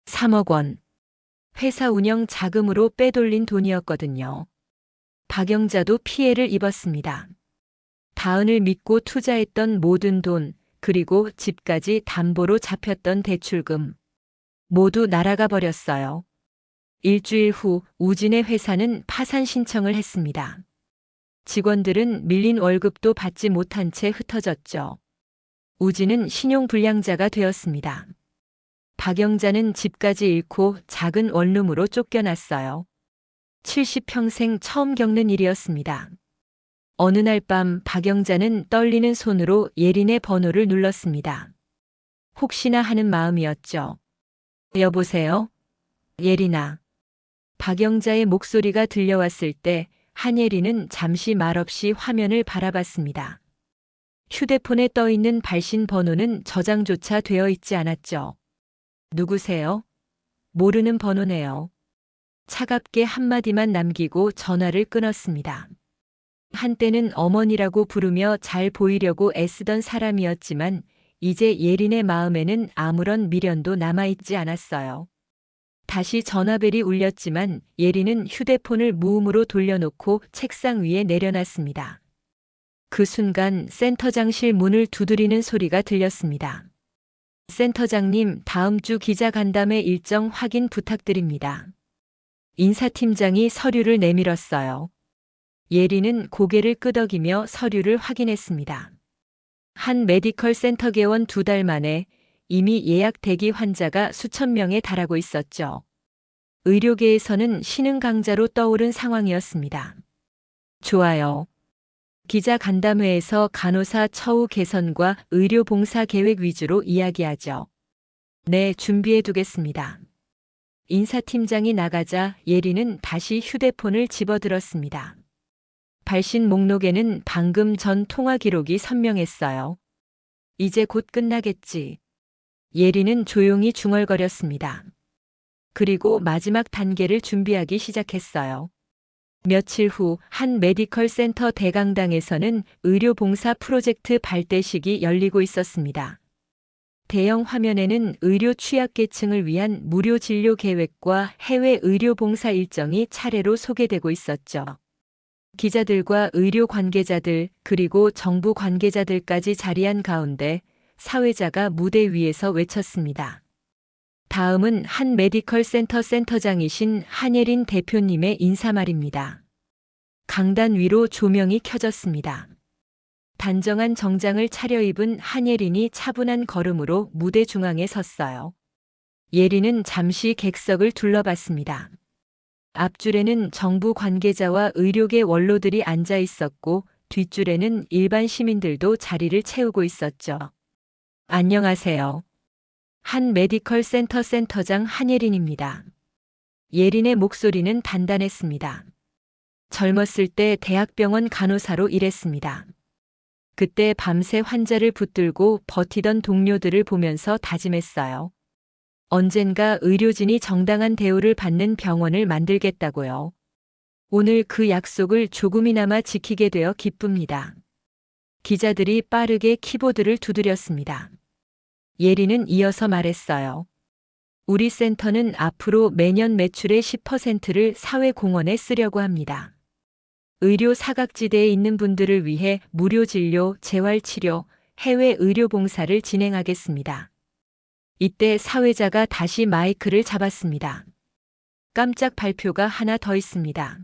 [SPEAKER 2] 3억 원. 회사 운영 자금으로 빼돌린 돈이었거든요. 박영자도 피해를 입었습니다. 다은을 믿고 투자했던 모든 돈, 그리고 집까지 담보로 잡혔던 대출금. 모두 날아가 버렸어요. 일주일 후 우진의 회사는 파산 신청을 했습니다. 직원들은 밀린 월급도 받지 못한 채 흩어졌죠. 우진은 신용불량자가 되었습니다. 박영자는 집까지 잃고 작은 원룸으로 쫓겨났어요. 70평생 처음 겪는 일이었습니다. 어느 날 밤 박영자는 떨리는 손으로 예린의 번호를 눌렀습니다. 혹시나 하는 마음이었죠. 여보세요? 예린아. 박영자의 목소리가 들려왔을 때 한예린은 잠시 말없이 화면을 바라봤습니다. 휴대폰에 떠있는 발신 번호는 저장조차 되어 있지 않았죠. 누구세요? 모르는 번호네요. 차갑게 한마디만 남기고 전화를 끊었습니다. 한때는 어머니라고 부르며 잘 보이려고 애쓰던 사람이었지만 이제 예린의 마음에는 아무런 미련도 남아있지 않았어요. 다시 전화벨이 울렸지만 예린은 휴대폰을 무음으로 돌려놓고 책상 위에 내려놨습니다. 그 순간 센터장실 문을 두드리는 소리가 들렸습니다. 센터장님, 다음 주 기자 간담회 일정 확인 부탁드립니다. 인사팀장이 서류를 내밀었어요. 예리는 고개를 끄덕이며 서류를 확인했습니다. 한 메디컬 센터 개원 2달 만에 이미 예약 대기 환자가 수천 명에 달하고 있었죠. 의료계에서는 신흥 강자로 떠오른 상황이었습니다. 좋아요. 기자 간담회에서 간호사 처우 개선과 의료 봉사 계획 위주로 이야기하죠. 네, 준비해 두겠습니다. 인사팀장이 나가자 예리는 다시 휴대폰을 집어들었습니다. 발신 목록에는 방금 전 통화 기록이 선명했어요. 이제 곧 끝나겠지. 예리는 조용히 중얼거렸습니다. 그리고 마지막 단계를 준비하기 시작했어요. 며칠 후 한 메디컬 센터 대강당에서는 의료봉사 프로젝트 발대식이 열리고 있었습니다. 대형 화면에는 의료 취약계층을 위한 무료 진료 계획과 해외 의료봉사 일정이 차례로 소개되고 있었죠. 기자들과 의료 관계자들 그리고 정부 관계자들까지 자리한 가운데 사회자가 무대 위에서 외쳤습니다. 다음은 한 메디컬 센터 센터장이신 한예린 대표님의 인사말입니다. 강단 위로 조명이 켜졌습니다. 단정한 정장을 차려입은 한예린이 차분한 걸음으로 무대 중앙에 섰어요. 예린은 잠시 객석을 둘러봤습니다. 앞줄에는 정부 관계자와 의료계 원로들이 앉아 있었고 뒷줄에는 일반 시민들도 자리를 채우고 있었죠. 안녕하세요. 한 메디컬 센터 센터장 한예린입니다. 예린의 목소리는 단단했습니다. 젊었을 때 대학병원 간호사로 일했습니다. 그때 밤새 환자를 붙들고 버티던 동료들을 보면서 다짐했어요. 언젠가 의료진이 정당한 대우를 받는 병원을 만들겠다고요. 오늘 그 약속을 조금이나마 지키게 되어 기쁩니다. 기자들이 빠르게 키보드를 두드렸습니다. 예리는 이어서 말했어요. 우리 센터는 앞으로 매년 매출의 10%를 사회공헌에 쓰려고 합니다. 의료 사각지대에 있는 분들을 위해 무료 진료, 재활치료, 해외 의료 봉사를 진행하겠습니다. 이때 사회자가 다시 마이크를 잡았습니다. 깜짝 발표가 하나 더 있습니다.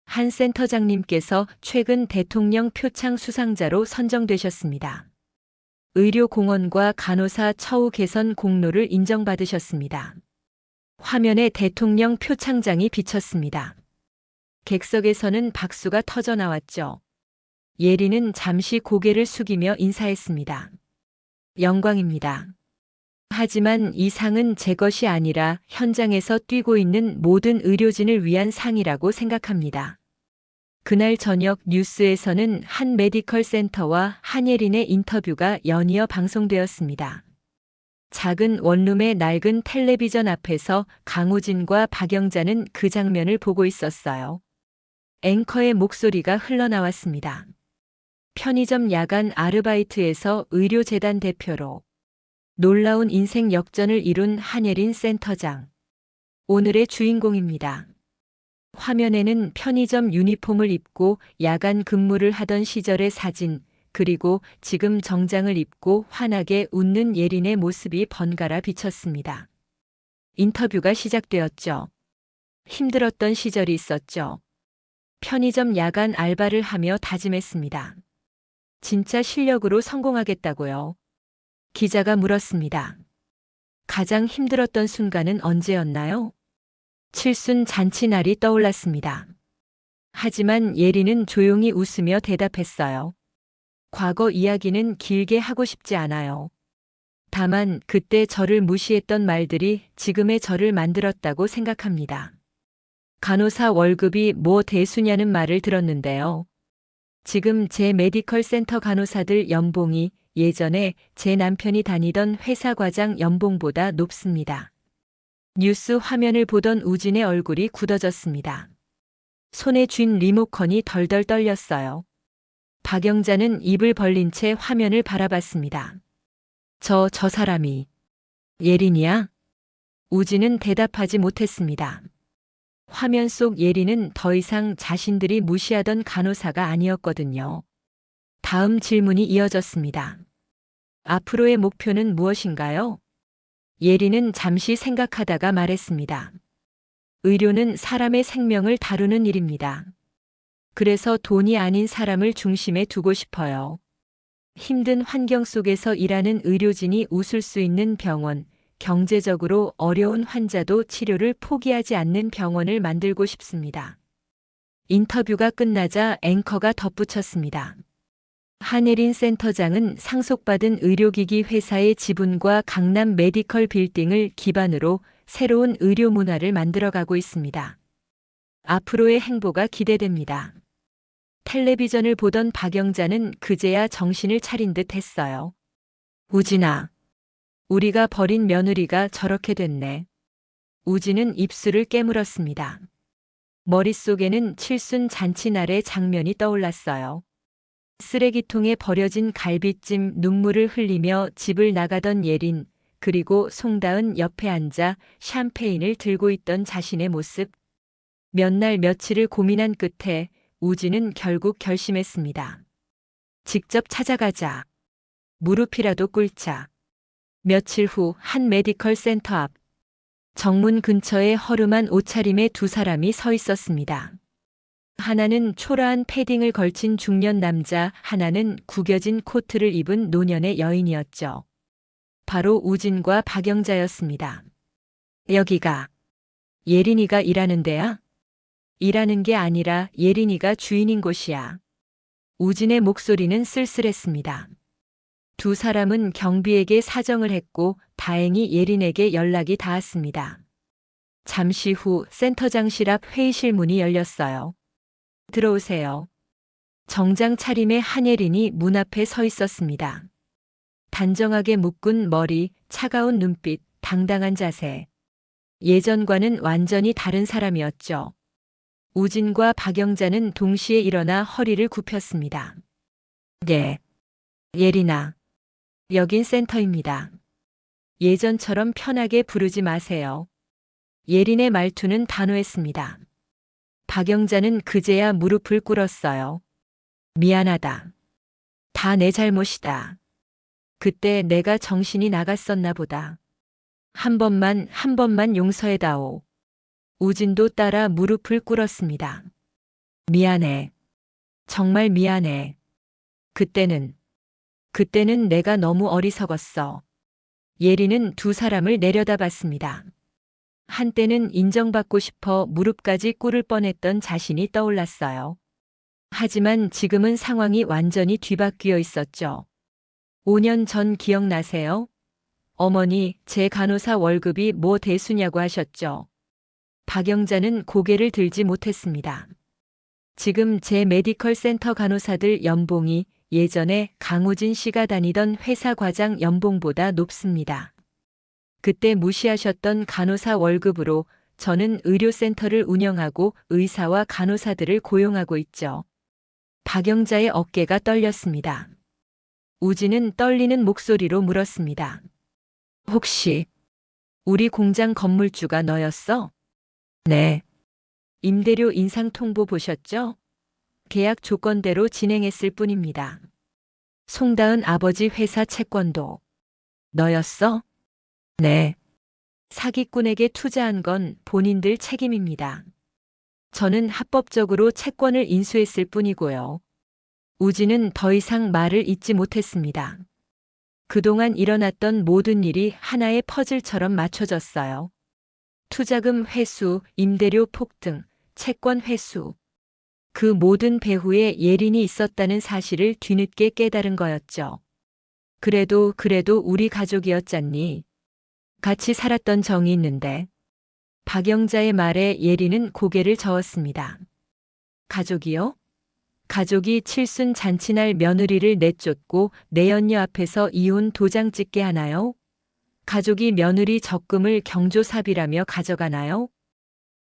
[SPEAKER 2] 한 센터장님께서 최근 대통령 표창 수상자로 선정되셨습니다. 의료 공헌과 간호사 처우 개선 공로를 인정받으셨습니다. 화면에 대통령 표창장이 비쳤습니다. 객석에서는 박수가 터져 나왔죠. 예리는 잠시 고개를 숙이며 인사했습니다. 영광입니다. 하지만 이 상은 제 것이 아니라 현장에서 뛰고 있는 모든 의료진을 위한 상이라고 생각합니다. 그날 저녁 뉴스에서는 한 메디컬 센터와 한예린의 인터뷰가 연이어 방송되었습니다. 작은 원룸의 낡은 텔레비전 앞에서 강우진과 박영자는 그 장면을 보고 있었어요. 앵커의 목소리가 흘러나왔습니다. 편의점 야간 아르바이트에서 의료재단 대표로 놀라운 인생 역전을 이룬 한예린 센터장. 오늘의 주인공입니다. 화면에는 편의점 유니폼을 입고 야간 근무를 하던 시절의 사진, 그리고 지금 정장을 입고 환하게 웃는 예린의 모습이 번갈아 비쳤습니다. 인터뷰가 시작되었죠. 힘들었던 시절이 있었죠. 편의점 야간 알바를 하며 다짐했습니다. 진짜 실력으로 성공하겠다고요. 기자가 물었습니다. 가장 힘들었던 순간은 언제였나요? 칠순 잔치날이 떠올랐습니다. 하지만 예리는 조용히 웃으며 대답했어요. 과거 이야기는 길게 하고 싶지 않아요. 다만 그때 저를 무시했던 말들이 지금의 저를 만들었다고 생각합니다. 간호사 월급이 뭐 대수냐는 말을 들었는데요. 지금 제 메디컬 센터 간호사들 연봉이 예전에 제 남편이 다니던 회사 과장 연봉보다 높습니다. 뉴스 화면을 보던 우진의 얼굴이 굳어졌습니다. 손에 쥔 리모컨이 덜덜 떨렸어요. 박영자는 입을 벌린 채 화면을 바라봤습니다. 저 사람이 예린이야? 우진은 대답하지 못했습니다. 화면 속 예린은 더 이상 자신들이 무시하던 간호사가 아니었거든요. 다음 질문이 이어졌습니다. 앞으로의 목표는 무엇인가요? 예리는 잠시 생각하다가 말했습니다. 의료는 사람의 생명을 다루는 일입니다. 그래서 돈이 아닌 사람을 중심에 두고 싶어요. 힘든 환경 속에서 일하는 의료진이 웃을 수 있는 병원, 경제적으로 어려운 환자도 치료를 포기하지 않는 병원을 만들고 싶습니다. 인터뷰가 끝나자 앵커가 덧붙였습니다. 한예린 센터장은 상속받은 의료기기 회사의 지분과 강남 메디컬 빌딩을 기반으로 새로운 의료 문화를 만들어가고 있습니다. 앞으로의 행보가 기대됩니다. 텔레비전을 보던 박영자는 그제야 정신을 차린 듯 했어요. 우진아, 우리가 버린 며느리가 저렇게 됐네. 우진은 입술을 깨물었습니다. 머릿속에는 칠순 잔치날의 장면이 떠올랐어요. 쓰레기통에 버려진 갈비찜 눈물을 흘리며 집을 나가던 예린, 그리고 송다은 옆에 앉아 샴페인을 들고 있던 자신의 모습. 몇 날 며칠을 고민한 끝에 우진은 결국 결심했습니다. 직접 찾아가자. 무릎이라도 꿇자. 며칠 후 한 메디컬 센터 앞. 정문 근처에 허름한 옷차림의 두 사람이 서 있었습니다. 하나는 초라한 패딩을 걸친 중년 남자, 하나는 구겨진 코트를 입은 노년의 여인이었죠. 바로 우진과 박영자였습니다. 여기가 예린이가 일하는 데야? 일하는 게 아니라 예린이가 주인인 곳이야. 우진의 목소리는 쓸쓸했습니다. 두 사람은 경비에게 사정을 했고 다행히 예린에게 연락이 닿았습니다. 잠시 후 센터장실 앞 회의실 문이 열렸어요. 들어오세요. 정장 차림의 한예린이 문 앞에 서 있었습니다. 단정하게 묶은 머리, 차가운 눈빛, 당당한 자세. 예전과는 완전히 다른 사람이었죠. 우진과 박영자는 동시에 일어나 허리를 굽혔습니다. 네. 예린아. 여긴 센터입니다. 예전처럼 편하게 부르지 마세요. 예린의 말투는 단호했습니다. 박영자는 그제야 무릎을 꿇었어요. 미안하다. 다 내 잘못이다. 그때 내가 정신이 나갔었나 보다. 한 번만 용서해다오. 우진도 따라 무릎을 꿇었습니다. 미안해. 정말 미안해. 그때는 내가 너무 어리석었어. 예리는 두 사람을 내려다봤습니다. 한때는 인정받고 싶어 무릎까지 꿇을 뻔했던 자신이 떠올랐어요. 하지만 지금은 상황이 완전히 뒤바뀌어 있었죠. 5년 전 기억나세요? 어머니, 제 간호사 월급이 뭐 대수냐고 하셨죠. 박영자는 고개를 들지 못했습니다. 지금 제 메디컬 센터 간호사들 연봉이 예전에 강우진 씨가 다니던 회사 과장 연봉보다 높습니다. 그때 무시하셨던 간호사 월급으로 저는 의료센터를 운영하고 의사와 간호사들을 고용하고 있죠. 박영자의 어깨가 떨렸습니다. 우진은 떨리는 목소리로 물었습니다. 혹시 우리 공장 건물주가 너였어? 네. 임대료 인상 통보 보셨죠? 계약 조건대로 진행했을 뿐입니다. 송다은 아버지 회사 채권도 너였어? 네. 사기꾼에게 투자한 건 본인들 책임입니다. 저는 합법적으로 채권을 인수했을 뿐이고요. 우진은 더 이상 말을 잇지 못했습니다. 그동안 일어났던 모든 일이 하나의 퍼즐처럼 맞춰졌어요. 투자금 회수, 임대료 폭등, 채권 회수. 그 모든 배후에 예린이 있었다는 사실을 뒤늦게 깨달은 거였죠. 그래도 우리 가족이었잖니. 같이 살았던 정이 있는데. 박영자의 말에 예린은 고개를 저었습니다. 가족이요? 가족이 칠순 잔치날 며느리를 내쫓고 내연녀 앞에서 이혼 도장 찍게 하나요? 가족이 며느리 적금을 경조사비라며 가져가나요?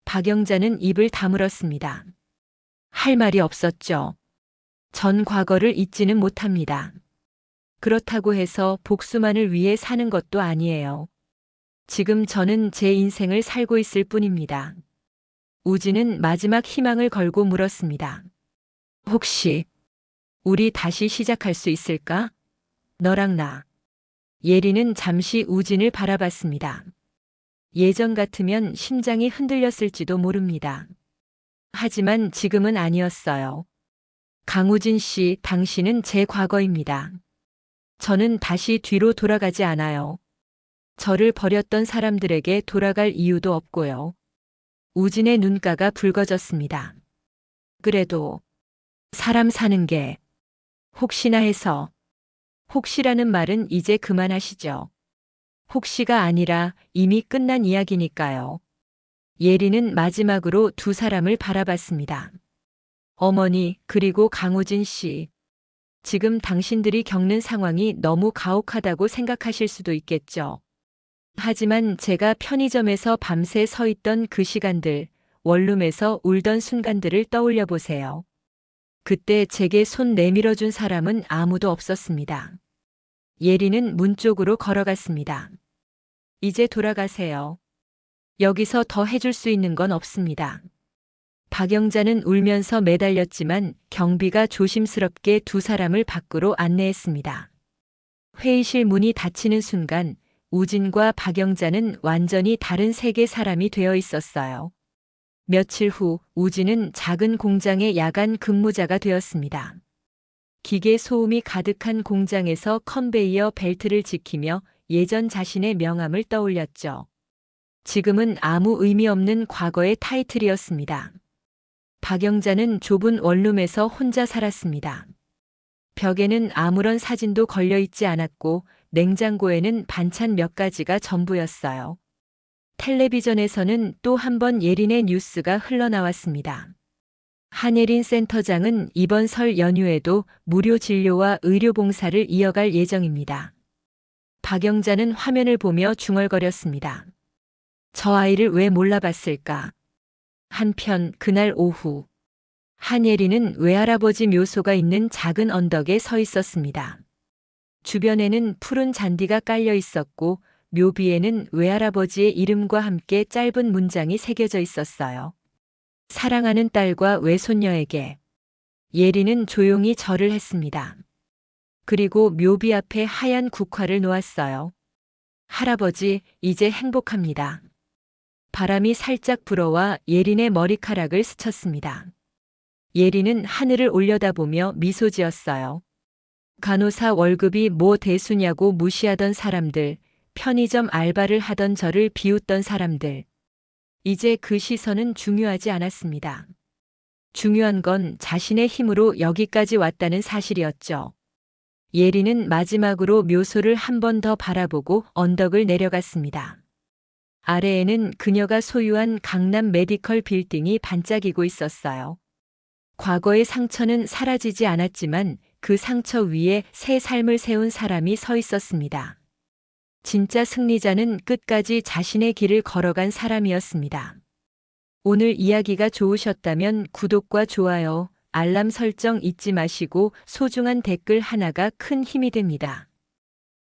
[SPEAKER 2] 박영자는 입을 다물었습니다. 할 말이 없었죠. 전 과거를 잊지는 못합니다. 그렇다고 해서 복수만을 위해 사는 것도 아니에요. 지금 저는 제 인생을 살고 있을 뿐입니다. 우진은 마지막 희망을 걸고 물었습니다. 혹시 우리 다시 시작할 수 있을까? 너랑 나. 예리는 잠시 우진을 바라봤습니다. 예전 같으면 심장이 흔들렸을지도 모릅니다. 하지만 지금은 아니었어요. 강우진 씨, 당신은 제 과거입니다. 저는 다시 뒤로 돌아가지 않아요. 저를 버렸던 사람들에게 돌아갈 이유도 없고요. 우진의 눈가가 붉어졌습니다. 그래도 사람 사는 게 혹시나 해서, 혹시라는 말은 이제 그만하시죠. 혹시가 아니라 이미 끝난 이야기니까요. 예리는 마지막으로 두 사람을 바라봤습니다. 어머니, 그리고 강우진 씨. 지금 당신들이 겪는 상황이 너무 가혹하다고 생각하실 수도 있겠죠. 하지만 제가 편의점에서 밤새 서 있던 그 시간들, 원룸에서 울던 순간들을 떠올려 보세요. 그때 제게 손 내밀어 준 사람은 아무도 없었습니다. 예리는 문 쪽으로 걸어갔습니다. 이제 돌아가세요. 여기서 더 해줄 수 있는 건 없습니다. 박영자는 울면서 매달렸지만 경비가 조심스럽게 두 사람을 밖으로 안내했습니다. 회의실 문이 닫히는 순간 우진과 박영자는 완전히 다른 세계 사람이 되어 있었어요. 며칠 후 우진은 작은 공장의 야간 근무자가 되었습니다. 기계 소음이 가득한 공장에서 컨베이어 벨트를 지키며 예전 자신의 명함을 떠올렸죠. 지금은 아무 의미 없는 과거의 타이틀이었습니다. 박영자는 좁은 원룸에서 혼자 살았습니다. 벽에는 아무런 사진도 걸려 있지 않았고 냉장고에는 반찬 몇 가지가 전부였어요. 텔레비전에서는 또 한 번 예린의 뉴스가 흘러나왔습니다. 한예린 센터장은 이번 설 연휴에도 무료 진료와 의료 봉사를 이어갈 예정입니다. 박영자는 화면을 보며 중얼거렸습니다. 저 아이를 왜 몰라봤을까? 한편 그날 오후 한예린은 외할아버지 묘소가 있는 작은 언덕에 서 있었습니다. 주변에는 푸른 잔디가 깔려 있었고 묘비에는 외할아버지의 이름과 함께 짧은 문장이 새겨져 있었어요. 사랑하는 딸과 외손녀에게. 예린은 조용히 절을 했습니다. 그리고 묘비 앞에 하얀 국화를 놓았어요. 할아버지, 이제 행복합니다. 바람이 살짝 불어와 예린의 머리카락을 스쳤습니다. 예린은 하늘을 올려다보며 미소 지었어요. 간호사 월급이 뭐 대수냐고 무시하던 사람들, 편의점 알바를 하던 저를 비웃던 사람들. 이제 그 시선은 중요하지 않았습니다. 중요한 건 자신의 힘으로 여기까지 왔다는 사실이었죠. 예린은 마지막으로 묘소를 한 번 더 바라보고 언덕을 내려갔습니다. 아래에는 그녀가 소유한 강남 메디컬 빌딩이 반짝이고 있었어요. 과거의 상처는 사라지지 않았지만 그 상처 위에 새 삶을 세운 사람이 서 있었습니다. 진짜 승리자는 끝까지 자신의 길을 걸어간 사람이었습니다. 오늘 이야기가 좋으셨다면 구독과 좋아요, 알람 설정 잊지 마시고 소중한 댓글 하나가 큰 힘이 됩니다.